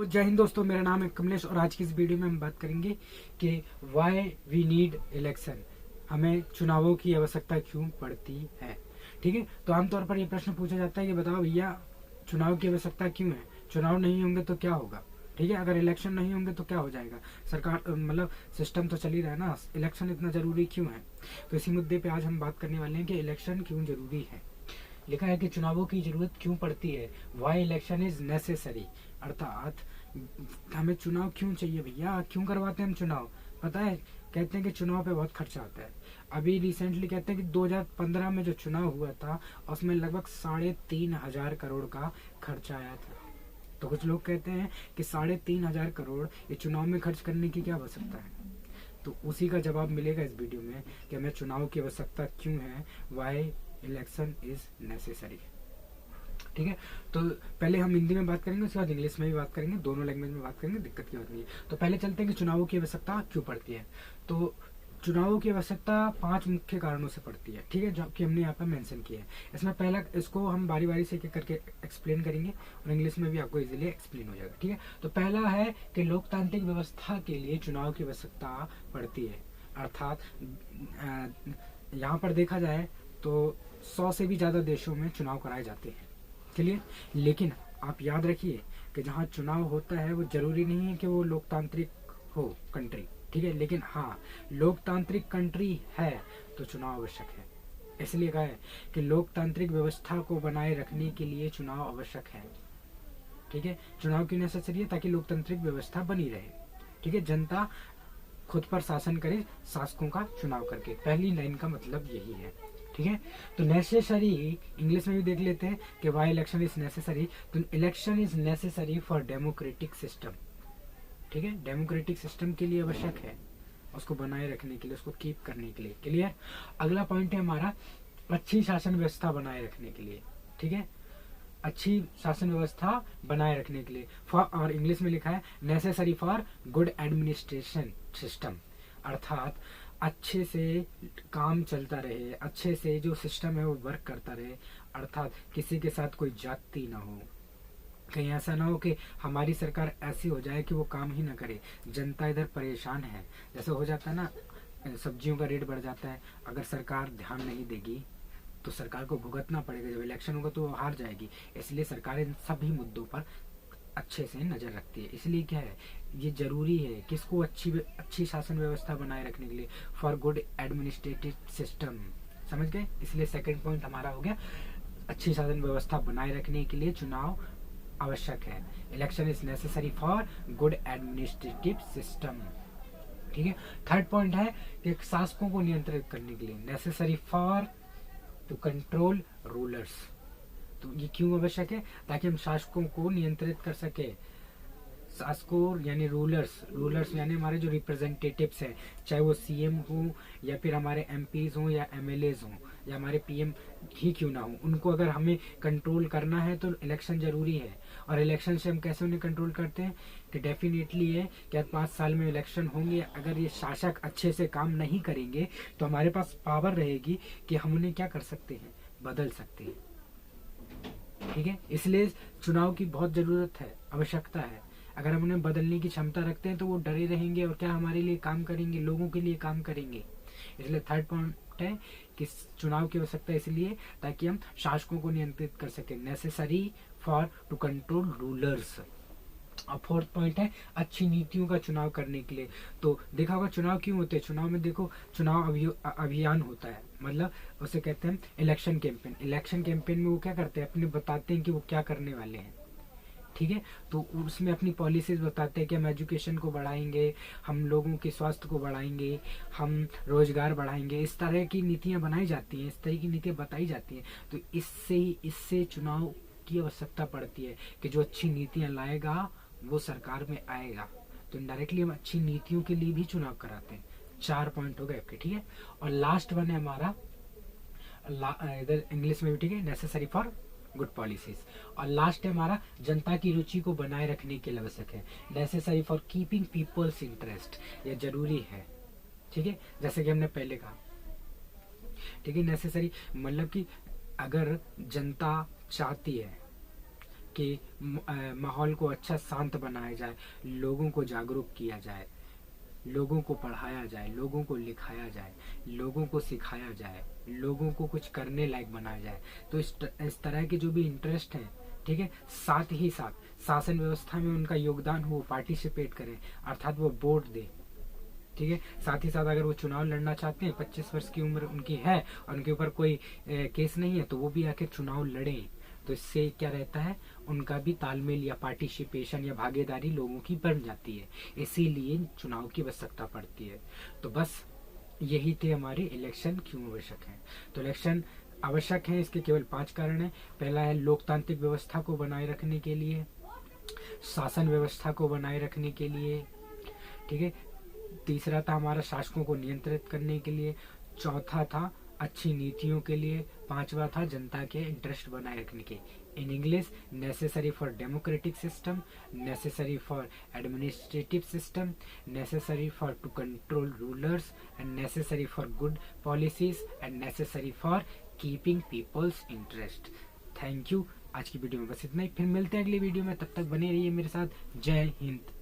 तो जय हिंद दोस्तों, मेरा नाम है कमलेश और आज की इस वीडियो में हम बात करेंगे कि वाई वी नीड इलेक्शन, हमें चुनावों की आवश्यकता क्यों पड़ती है। ठीक है, तो आमतौर पर यह प्रश्न पूछा जाता है कि बताओ भैया, चुनाव की आवश्यकता क्यों है, चुनाव नहीं होंगे तो क्या होगा। ठीक है, अगर इलेक्शन नहीं होंगे तो क्या हो जाएगा, सरकार मतलब सिस्टम तो चल ही रहा है ना, इलेक्शन इतना जरूरी क्यों है। तो इसी मुद्दे पे आज हम बात करने वाले हैं कि इलेक्शन क्यों जरूरी है। लिखा है कि चुनावों की जरूरत क्यों पड़ती है, वाई इलेक्शन इज नेसेसरी, अर्थात हमें चुनाव क्यों चाहिए भैया, क्यों करवाते हैं हम चुनाव। पता है, कहते हैं कि चुनाव पे बहुत खर्चा आता है। अभी रिसेंटली कहते हैं कि 2015 में जो चुनाव हुआ था उसमें लगभग 3,500 करोड़ का खर्चा आया था। तो कुछ लोग कहते हैं कि 3,500 करोड़ ये चुनाव में खर्च करने की क्या आवश्यकता है। तो उसी का जवाब मिलेगा इस वीडियो में कि हमें चुनाव की आवश्यकता क्यों है, वाई इलेक्शन इज नेसेसरी। ठीक है, तो पहले हम हिंदी में बात करेंगे, उसके बाद इंग्लिश में भी बात करेंगे, दोनों लैंग्वेज में बात करेंगे, दिक्कत की बात नहीं है। तो पहले चलते हैं कि चुनावों की आवश्यकता क्यों पड़ती है। तो चुनावों की आवश्यकता 5 मुख्य कारणों से पड़ती है। ठीक है, जो कि हमने यहाँ पर मेंशन किया है। इसमें पहला, इसको हम बारी बारी से एक करके एक्सप्लेन करेंगे और इंग्लिश में भी आपको इजीली एक्सप्लेन हो जाएगा। ठीक है, तो पहला है कि लोकतांत्रिक व्यवस्था के लिए चुनाव की आवश्यकता पड़ती है। अर्थात यहाँ पर देखा जाए तो 100 से भी ज्यादा देशों में चुनाव कराए जाते हैं। चलिए, लेकिन आप याद रखिए कि जहाँ चुनाव होता है वो जरूरी नहीं है कि वो लोकतांत्रिक हो कंट्री। ठीक है, लेकिन हाँ, लोकतांत्रिक कंट्री है तो चुनाव आवश्यक है। इसलिए कहा है कि लोकतांत्रिक व्यवस्था को बनाए रखने के लिए चुनाव आवश्यक है। ठीक है, चुनाव क्यों नेसेसरी है, ताकि लोकतांत्रिक व्यवस्था बनी रहे। ठीक है, जनता खुद पर शासन करे शासकों का चुनाव करके, पहली लाइन का मतलब यही है। ठीक है, तो नेसेसरी इंग्लिश में भी देख लेते हैं कि वाई इलेक्शन इज नेसेसरी। तो election is necessary for democratic system. ठीक है, डेमोक्रेटिक सिस्टम के लिए आवश्यक है, उसको बनाए रखने के लिए, उसको कीप करने के लिए। क्लियर। अगला पॉइंट है हमारा, अच्छी शासन व्यवस्था बनाए रखने के लिए। ठीक है, अच्छी शासन व्यवस्था बनाए रखने के लिए फॉर, और इंग्लिश में लिखा है necessary for good administration system, अर्थात अच्छे से काम चलता रहे, अच्छे से जो सिस्टम है वो वर्क करता रहे, अर्थात किसी के साथ कोई जाति ना हो। कहीं ऐसा ना हो कि हमारी सरकार ऐसी हो जाए कि वो काम ही ना करे, जनता इधर परेशान है। जैसे हो जाता है ना, सब्जियों का रेट बढ़ जाता है, अगर सरकार ध्यान नहीं देगी तो सरकार को भुगतना पड़ेगा, जब इलेक्शन होगा तो वो हार जाएगी। इसलिए सरकार इन सभी मुद्दों पर अच्छे से नजर रखती है। इसलिए क्या है, ये जरूरी है किसको, अच्छी शासन व्यवस्था बनाए रखने के लिए, फॉर गुड एडमिनिस्ट्रेटिव सिस्टम। समझ गए। इसलिए सेकंड पॉइंट हमारा हो गया, अच्छी शासन व्यवस्था बनाए रखने के लिए चुनाव आवश्यक है। Election is necessary for good administrative system. ठीक है, थर्ड पॉइंट है कि शासकों को नियंत्रित करने के लिए, necessary for to control rulers. तो ये क्यों आवश्यक है, ताकि हम शासकों को नियंत्रित कर सके। शासकों यानी रूलर्स यानी हमारे जो रिप्रेजेंटेटिव्स हैं, चाहे वो सीएम हो या फिर हमारे एमपीज हो या एमएलएज हो या हमारे पीएम ही क्यों ना हो, उनको अगर हमें कंट्रोल करना है तो इलेक्शन जरूरी है। और इलेक्शन से हम कैसे उन्हें कंट्रोल करते हैं, कि डेफिनेटली है कि 5 साल में इलेक्शन होंगे, अगर ये शासक अच्छे से काम नहीं करेंगे तो हमारे पास पावर रहेगी कि हम उन्हें क्या कर सकते हैं, बदल सकते हैं। ठीक है, इसलिए चुनाव की बहुत जरूरत है, आवश्यकता है। अगर हम उन्हें बदलने की क्षमता रखते हैं तो वो डरे रहेंगे और क्या हमारे लिए काम करेंगे, लोगों के लिए काम करेंगे। इसलिए थर्ड पॉइंट है कि चुनाव की आवश्यकता इसलिए ताकि हम शासकों को नियंत्रित कर सके, necessary for to control rulers. और फोर्थ पॉइंट है अच्छी नीतियों का चुनाव करने के लिए। तो देखा होगा चुनाव क्यों होते हैं, चुनाव में देखो, चुनाव अभियान होता है, मतलब उसे कहते हैं इलेक्शन कैंपेन। इलेक्शन कैंपेन में वो क्या करते हैं, अपने बताते हैं कि वो क्या करने वाले हैं। ठीक है, तो उसमें अपनी पॉलिसीज बताते हैं कि हम एजुकेशन को बढ़ाएंगे, हम लोगों के स्वास्थ्य को बढ़ाएंगे, हम रोजगार बढ़ाएंगे। इस तरह की नीतियां बनाई जाती हैं, इस तरह की नीतियां बताई जाती हैं। तो इससे चुनाव की आवश्यकता पड़ती है कि जो अच्छी नीतियां लाएगा वो सरकार में आएगा। तो इनडायरेक्टली हम अच्छी नीतियों के लिए भी चुनाव कराते हैं। 4 पॉइंट हो गए आपके। ठीक है, और लास्ट वन है हमारा, इधर इंग्लिश में भी ठीक है, नेसेसरी फॉर गुड पॉलिसीज। और लास्ट है हमारा, जनता की रुचि को बनाए रखने के लिए आवश्यक है, necessary for keeping people's interest. ये जरूरी है। ठीक है, जैसे कि हमने पहले कहा। ठीक है, नेसेसरी मतलब कि अगर जनता चाहती है कि माहौल को अच्छा शांत बनाया जाए, लोगों को जागरूक किया जाए, लोगों को पढ़ाया जाए, लोगों को लिखाया जाए, लोगों को सिखाया जाए, लोगों को कुछ करने लायक बनाया जाए। तो इस तरह के जो भी इंटरेस्ट हैं, ठीक है, साथ ही साथ शासन व्यवस्था में उनका योगदान हो, पार्टिसिपेट करें, अर्थात वो वोट दे, ठीक है। साथ ही साथ अगर वो चुनाव लड़ना चाहते हैं, 25 वर्ष की उम्र उनकी है और उनके ऊपर कोई केस नहीं है, तो वो भी आखिर चुनाव लड़ें। तो इससे क्या रहता है, उनका भी तालमेल या पार्टिसिपेशन या भागीदारी लोगों की बढ़ जाती है, इसीलिए चुनाव की आवश्यकता पड़ती है। तो बस यही थे हमारे इलेक्शन क्यों आवश्यक है। तो इलेक्शन आवश्यक है, इसके केवल 5 कारण हैं। पहला है लोकतांत्रिक व्यवस्था को बनाए रखने के लिए, शासन व्यवस्था को बनाए रखने के लिए, ठीक है। तीसरा था हमारा शासकों को नियंत्रित करने के लिए। चौथा था अच्छी नीतियों के लिए। पांचवा था जनता के इंटरेस्ट बनाए रखने के। In English, necessary for democratic system, necessary for administrative system, necessary for to control rulers, and necessary for good policies, and necessary for keeping people's interest. Thank you. आज की वीडियो में बस इतना ही, फिर मिलते हैं अगली वीडियो में, तब तक बने रहिए मेरे साथ। जय हिंद।